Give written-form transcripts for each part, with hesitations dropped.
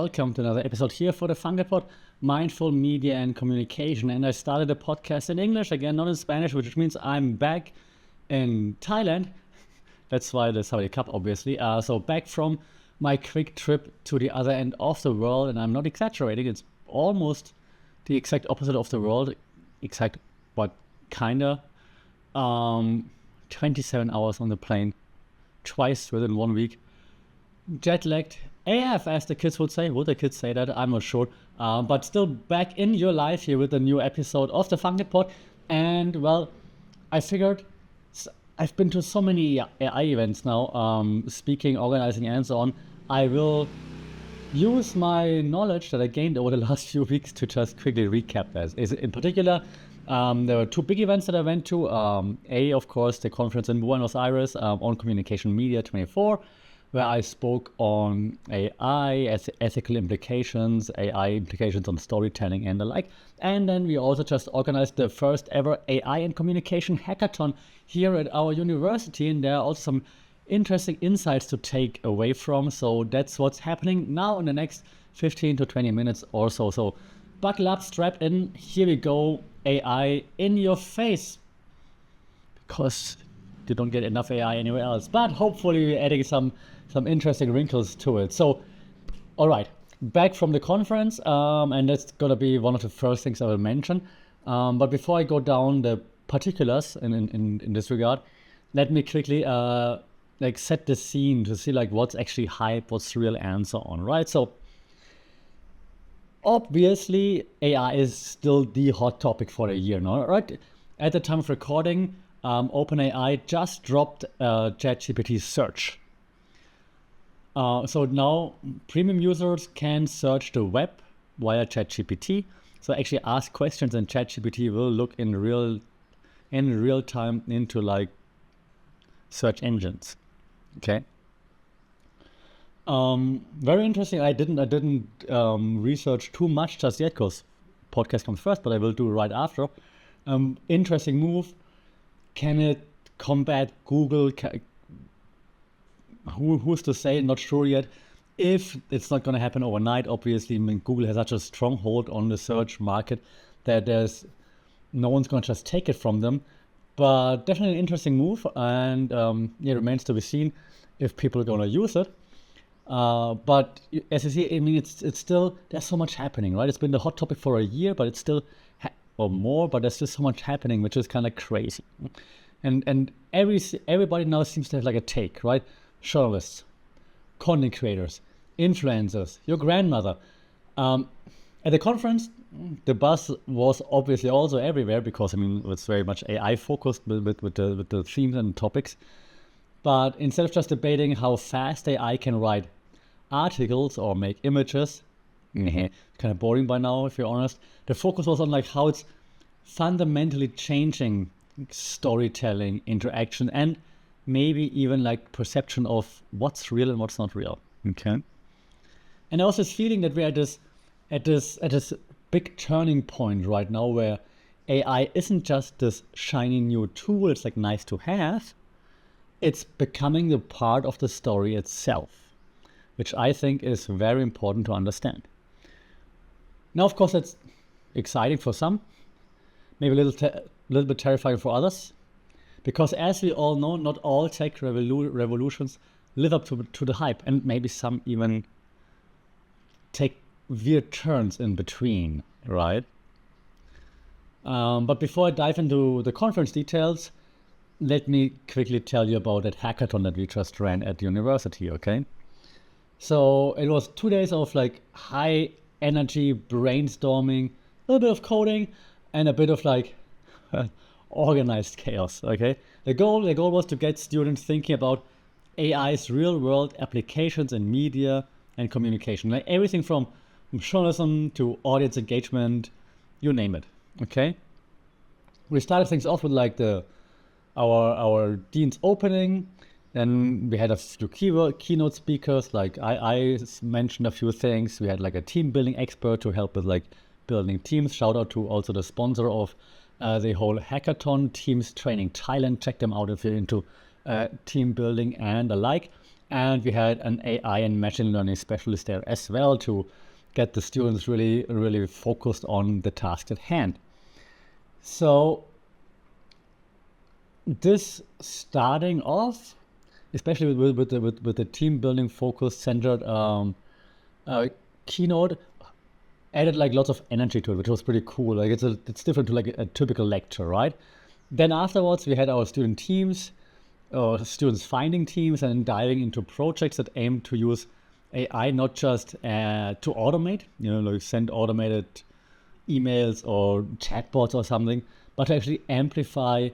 welcome to another episode here for the Funkapod, Mindful Media and Communication. And I started a podcast in English, again, not in Spanish, which means I'm back in Thailand. That's why there's Saudi Cup, obviously. So back from my quick trip to the other end of the world, and I'm not exaggerating, it's almost the exact opposite of the world, exact, but kinda. 27 hours on the plane, twice within 1 week. Jet-lagged AF, as the kids would say. Would the kids say that? I'm not sure. But still back in your life here with a new episode of the Funkapod. And, well, I figured I've been to so many AI events now, speaking, organizing, and so on. I will use my knowledge that I gained over the last few weeks to just quickly recap this. In particular, there were two big events that I went to. Of course, the conference in Buenos Aires on Communication Media 24, where I spoke on AI, ethical implications, AI implications on storytelling and the like. And then we also just organized the first ever AI and communication hackathon here at our university. And there are also some interesting insights to take away from. So that's what's happening now in the next 15 to 20 minutes or so. So buckle up, strap in, here we go, AI in your face. Because you don't get enough AI anywhere else. But hopefully we're adding some interesting wrinkles to it. So, all right, back from the conference, and that's gonna be one of the first things I will mention. But before I go down the particulars in this regard, let me quickly set the scene to see what's actually hype, what's real, and so on, right? So, obviously, AI is still the hot topic for a year now, right? At the time of recording, OpenAI just dropped ChatGPT search. So now premium users can search the web via ChatGPT. So actually ask questions and ChatGPT will look in real time into search engines. Okay. Very interesting. I didn't research too much just yet because podcast comes first, but I will do right after. Interesting move. Can it combat Google? Who's to say? Not sure yet. If it's not going to happen overnight, obviously, Google has such a stronghold on the search market that no one's going to just take it from them. But definitely an interesting move, and it remains to be seen if people are going to use it. But as you see, it's still, there's so much happening, right? It's been the hot topic for a year, but it's still, or more, but there's still so much happening, which is kind of crazy. And everybody now seems to have a take, right? Journalists, content creators, influencers, your grandmother. At the conference, the buzz was obviously also everywhere because it's very much AI focused with the themes and topics. But instead of just debating how fast AI can write articles or make images, kind of boring by now if you're honest, the focus was on how it's fundamentally changing storytelling, interaction, and maybe even perception of what's real and what's not real. Okay. And also this feeling that we're at this big turning point right now where AI isn't just this shiny new tool, it's nice to have. It's becoming the part of the story itself, which I think is very important to understand. Now, of course, that's exciting for some, maybe a little bit terrifying for others. Because as we all know, not all tech revolutions live up to the hype, and maybe some even take weird turns in between, right? But before I dive into the conference details, let me quickly tell you about that hackathon that we just ran at the university, okay? So it was 2 days of high energy brainstorming, a little bit of coding, and a bit of organized chaos, okay? The goal was to get students thinking about AI's real-world applications in media and communication, everything from journalism to audience engagement, you name it, okay? We started things off with our dean's opening, then we had a few keynote speakers, I mentioned a few things. We had a team building expert to help with building teams. Shout out to also the sponsor of the whole hackathon, Teams Training Thailand. Check them out if you're into team building and the like. And we had an AI and machine learning specialist there as well to get the students really, really focused on the task at hand. So this starting off, especially with the team building focus centered keynote, added like lots of energy to it, which was pretty cool. Like it's different to like a typical lecture, right? Then afterwards we had our student teams, or students finding teams and diving into projects that aim to use AI not just to automate, like send automated emails or chatbots or something, but to actually amplify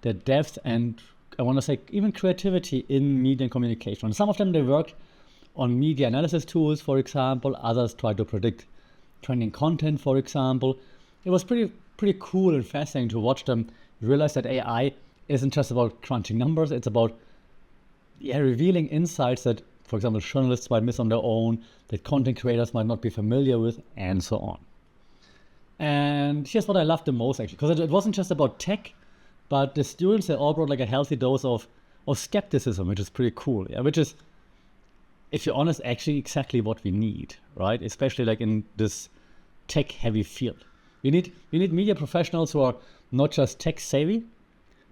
the depth and I want to say even creativity in media and communication. And some of them they worked on media analysis tools, for example. Others try to predict trending content, for example. It was pretty cool and fascinating to watch them realize that AI isn't just about crunching numbers. It's about revealing insights that, for example, journalists might miss on their own, that content creators might not be familiar with, and so on. And here's what I loved the most, actually, because it wasn't just about tech, but the students, they all brought like a healthy dose of skepticism, which is pretty cool. Yeah, which is, if you're honest, actually exactly what we need, right? Especially like in this tech-heavy field. You need media professionals who are not just tech savvy,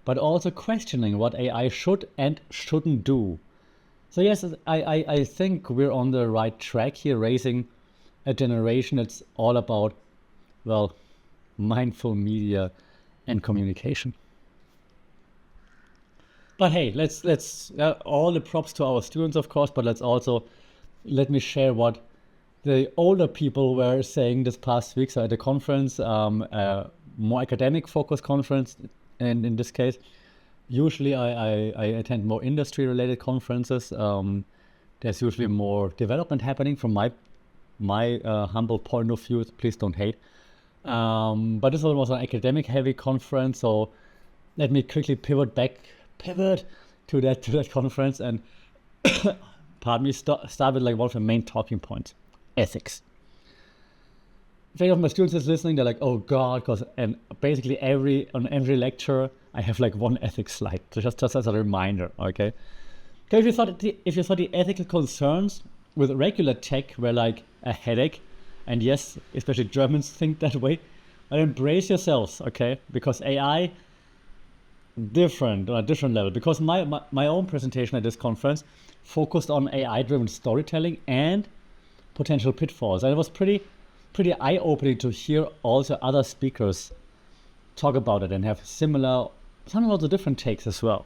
but also questioning what AI should and shouldn't do. So yes, I think we're on the right track here, raising a generation that's all about, well, mindful media and communication. But hey, let's all the props to our students, of course, but let me share what the older people were saying this past week. So at the conference, a more academic focused conference, and in this case, usually I attend more industry related conferences. There's usually more development happening from my humble point of view. Please don't hate. But this one was an academic heavy conference, so let me quickly pivot to that conference and pardon me, start with like one of the main talking points: ethics. If any of my students is listening, they're like, "Oh God," because and basically on every lecture I have like one ethics slide, so just as a reminder, okay? Because if you thought the ethical concerns with regular tech were like a headache, and yes, especially Germans think that way, but embrace yourselves, okay? Because AI, different on a different level. Because my own presentation at this conference focused on AI-driven storytelling and potential pitfalls, and it was pretty eye-opening to hear also other speakers talk about it and have some also different takes as well.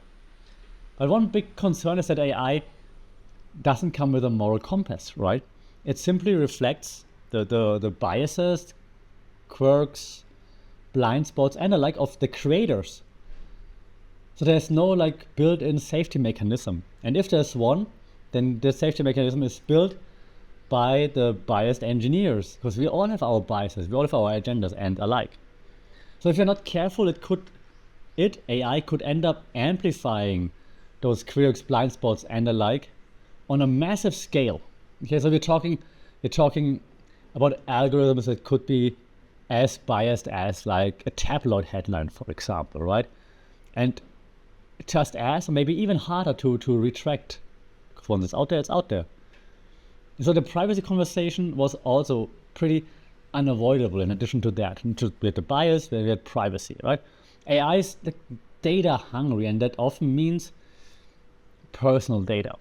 But one big concern is that AI doesn't come with a moral compass, right? It simply reflects the biases, quirks, blind spots, and the like of the creators. So there's no like built-in safety mechanism. And if there's one, then the safety mechanism is built by the biased engineers, because we all have our biases, we all have our agendas and alike. So if you're not careful, AI could end up amplifying those quirks, blind spots, and alike on a massive scale. Okay, so we're talking about algorithms that could be as biased as like a tabloid headline, for example, right? And just as, or maybe even harder to retract. Because once it's out there, it's out there. So the privacy conversation was also pretty unavoidable. In addition to that, we had the bias, we had privacy, right? AI is data hungry, and that often means personal data.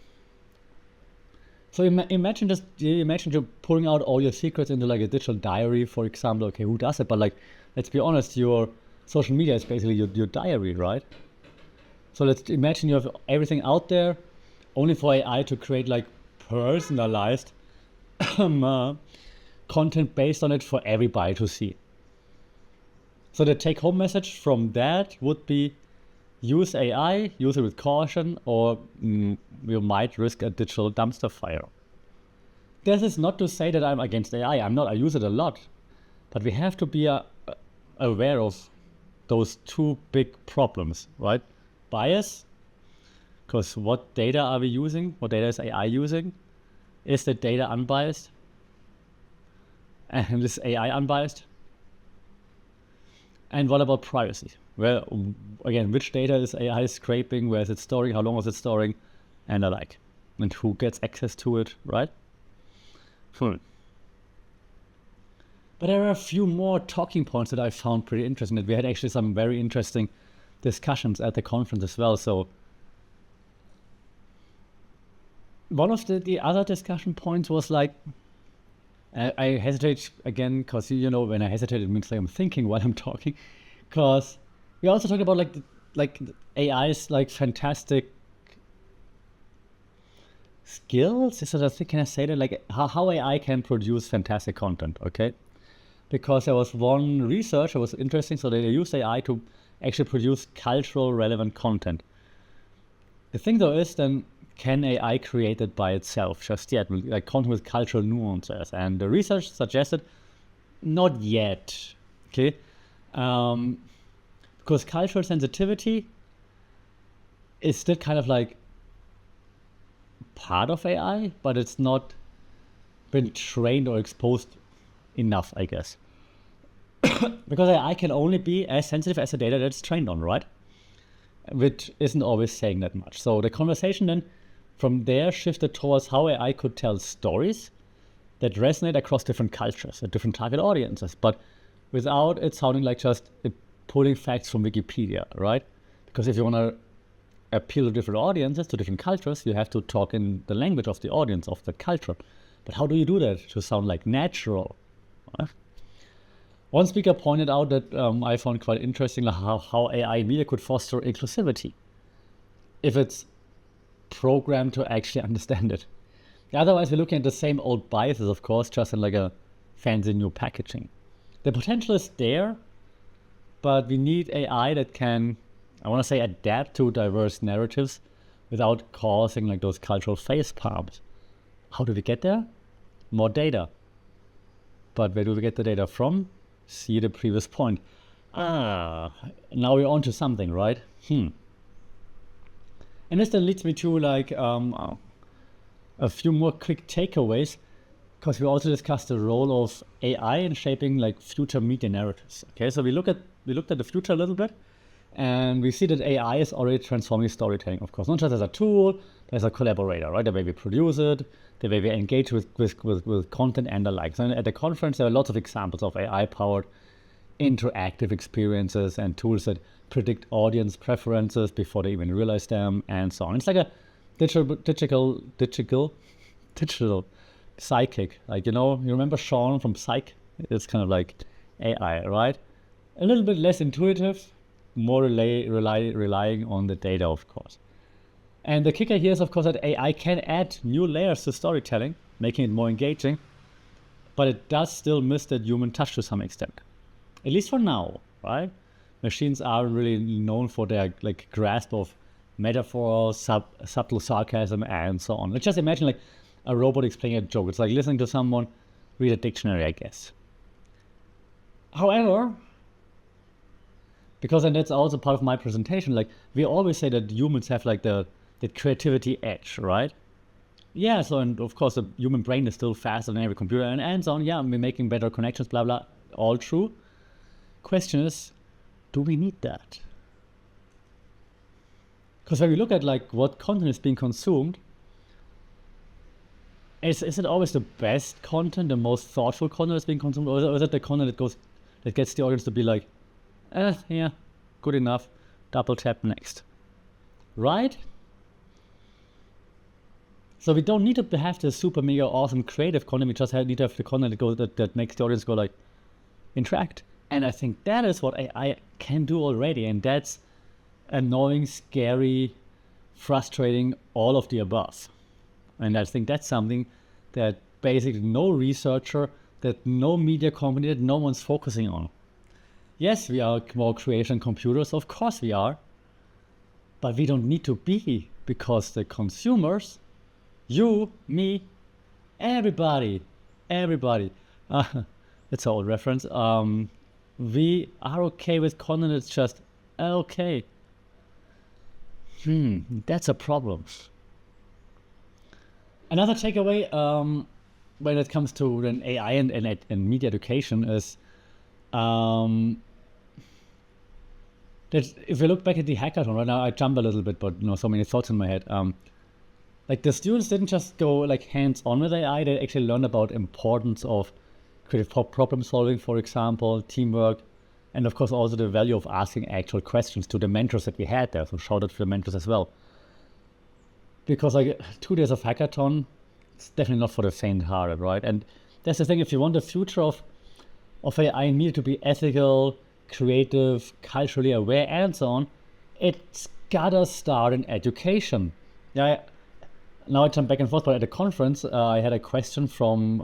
So imagine you're pulling out all your secrets into like a digital diary, for example. Okay, who does it? But like, let's be honest, your social media is basically your diary, right? So let's imagine you have everything out there, only for AI to create like personalized content based on it for everybody to see. So the take-home message from that would be: use AI, use it with caution, or you might risk a digital dumpster fire. This is not to say that I'm against AI. I'm not. I use it a lot. But we have to be aware of those two big problems, right? Bias, because what data are we using? What data is AI using? Is the data unbiased? And is AI unbiased? And what about privacy? Well, again, which data is AI scraping? Where is it storing? How long is it storing? And the like. and who gets access to it, right? But there are a few more talking points that I found pretty interesting, that we had actually some very interesting discussions at the conference as well. So one of the other discussion points was like, I hesitate again, because when I hesitate, it means like I'm thinking while I'm talking, because we also talked about like AI's like fantastic skills. Can I say that, like how AI can produce fantastic content? Okay, because there was one research that was interesting. So they used AI to actually produce cultural relevant content. The thing though is, then can AI create it by itself just yet, like content with cultural nuances? And the research suggested not yet. Okay, because cultural sensitivity is still kind of like part of AI, but it's not been trained or exposed enough, I guess. Because AI can only be as sensitive as the data that it's trained on, right? Which isn't always saying that much. So the conversation then from there shifted towards how AI could tell stories that resonate across different cultures and different target audiences, but without it sounding like just pulling facts from Wikipedia, right? Because if you want to appeal to different audiences, to different cultures, you have to talk in the language of the audience, of the culture. But how do you do that to sound like natural? Right? One speaker pointed out that I found quite interesting, like how AI in media could foster inclusivity if it's programmed to actually understand it. Otherwise, we're looking at the same old biases, of course, just in like a fancy new packaging. The potential is there, but we need AI that can, I want to say, adapt to diverse narratives without causing like those cultural face palms. How do we get there? More data. But where do we get the data from? See the previous point. Now we're on to something, right? And this then leads me to like a few more quick takeaways, because we also discussed the role of AI in shaping like future media narratives. Okay, so we looked at the future a little bit, and we see that AI is already transforming storytelling, of course, not just as a tool, but as a collaborator, right? The way we produce it, the way we engage with content and the likes. And at the conference, there are lots of examples of AI-powered interactive experiences and tools that predict audience preferences before they even realize them, and so on. It's like a digital psychic. Like, you remember Sean from Psych? It's kind of like AI, right? A little bit less intuitive, more relying on the data, of course. And the kicker here is, of course, that AI can add new layers to storytelling, making it more engaging, but it does still miss that human touch to some extent. At least for now, right? Machines are really known for their like grasp of metaphors, subtle sarcasm, and so on. Let's just imagine like a robot explaining a joke. It's like listening to someone read a dictionary, I guess. However, because, and that's also part of my presentation, like we always say that humans have like the creativity edge, right? Yeah, so, and of course the human brain is still faster than every computer, and so on. Yeah, we're making better connections, blah, blah, all true. Question is, do we need that? Because when we look at like what content is being consumed, is it always the best content, the most thoughtful content that's being consumed, or is it the content that gets the audience to be like, yeah, good enough, double tap next, right? So we don't need to have the super mega awesome creative content. We just need to have the content that makes the audience go like, interact. And I think that is what AI can do already, and that's annoying, scary, frustrating, all of the above. And I think that's something that basically no researcher, that no media company, that no one's focusing on. Yes, we are more creation computers, of course we are, but we don't need to be, because the consumers, you, me, everybody, it's an old reference, we are okay with content that's just okay. That's a problem. Another takeaway when it comes to an AI and media education is that if we look back at the hackathon, right now I jump a little bit, but so many thoughts in my head. Like the students didn't just go like hands-on with AI, they actually learned about importance of creative problem solving, for example, teamwork, and of course also the value of asking actual questions to the mentors that we had there. So shout out to the mentors as well. Because like 2 days of hackathon, it's definitely not for the faint-hearted, right? And that's the thing, if you want the future of AI needed to be ethical, creative, culturally aware, and so on, it's gotta start in education. Yeah. Now I jump back and forth, but at the conference, I had a question from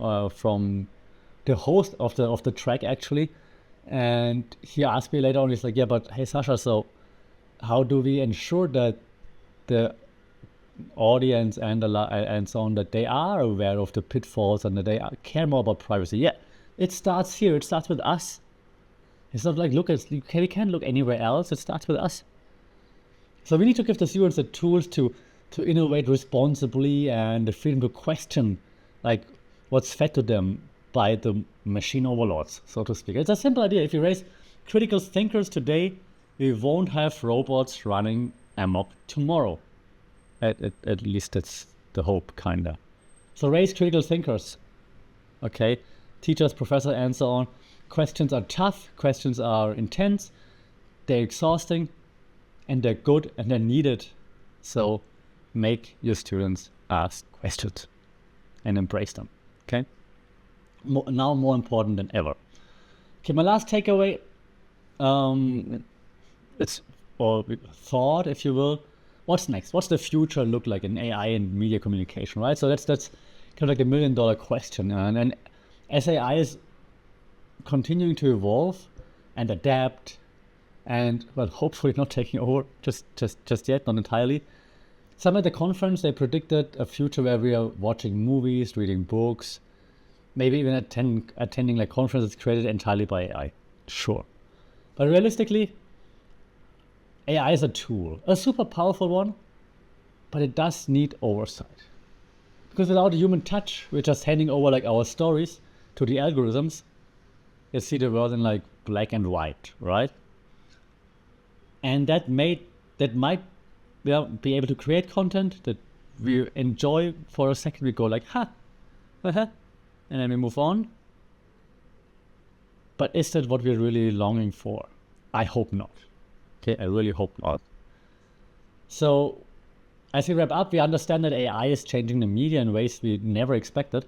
the host of the track actually, and he asked me later on. He's like, "Yeah, but hey Sasha, so how do we ensure that the audience and so on, that they are aware of the pitfalls and that they care more about privacy?" Yeah, it starts here. It starts with us. It's not like we can't look anywhere else. It starts with us. So we need to give the students the tools to innovate responsibly and the freedom to question like what's fed to them by the machine overlords, so to speak. It's a simple idea. If you raise critical thinkers today, we won't have robots running amok tomorrow. At least that's the hope, kinda. So raise critical thinkers, okay? Teachers, professors, and so on. Questions are tough, questions are intense, they're exhausting, and they're good and they're needed. So make your students ask questions and embrace them, okay? Now more important than ever. Okay, my last takeaway, it's or thought, if you will. What's next? What's the future look like in AI and media communication, right? So that's kind of like the $1 million question. And as AI is continuing to evolve and adapt, and well, hopefully not taking over just yet, not entirely. Some at the conference, they predicted a future where we are watching movies, reading books, maybe even attending like conferences created entirely by AI. Sure. But realistically, AI is a tool, a super powerful one, but it does need oversight. Because without a human touch, we're just handing over like our stories to the algorithms. You see the world in like black and white, right? And that might be able to create content that we enjoy for a second. We go like, and then we move on. But is that what we're really longing for? I hope not. Okay, I really hope not. So as we wrap up, we understand that AI is changing the media in ways we never expected,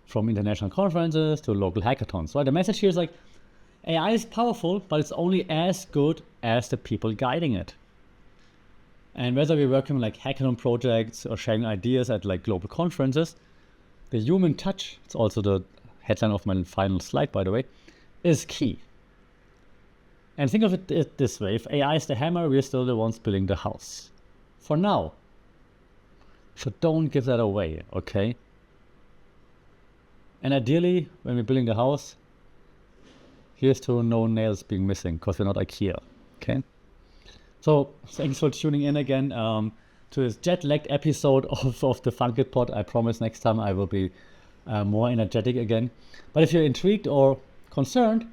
from international conferences to local hackathons. Right? The message here is like, AI is powerful, but it's only as good as the people guiding it. And whether we're working on like hackathon projects or sharing ideas at like global conferences, the human touch, it's also the headline of my final slide, by the way, is key. And think of it this way, if AI is the hammer, we're still the ones building the house. For now. So don't give that away, okay? And ideally, when we're building the house, here's to no nails being missing, because we're not IKEA, okay? So thanks for tuning in again to this jet-lagged episode of the Funky Pod. I promise next time I will be more energetic again. But if you're intrigued or concerned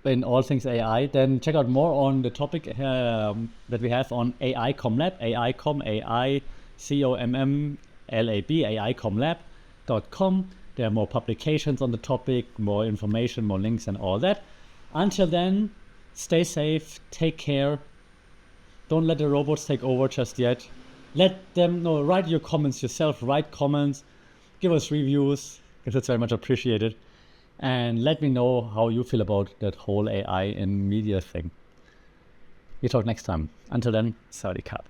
in all things AI, then check out more on the topic that we have on AI.com Lab, AICOM, AICOMMLAB, AICOMLab.com. There are more publications on the topic, more information, more links and all that. Until then, stay safe, take care. Don't let the robots take over just yet. Let them know, write your comments yourself, write comments, give us reviews, because it's very much appreciated. And let me know how you feel about that whole AI and media thing. We talk next time. Until then, Sawadee Krap.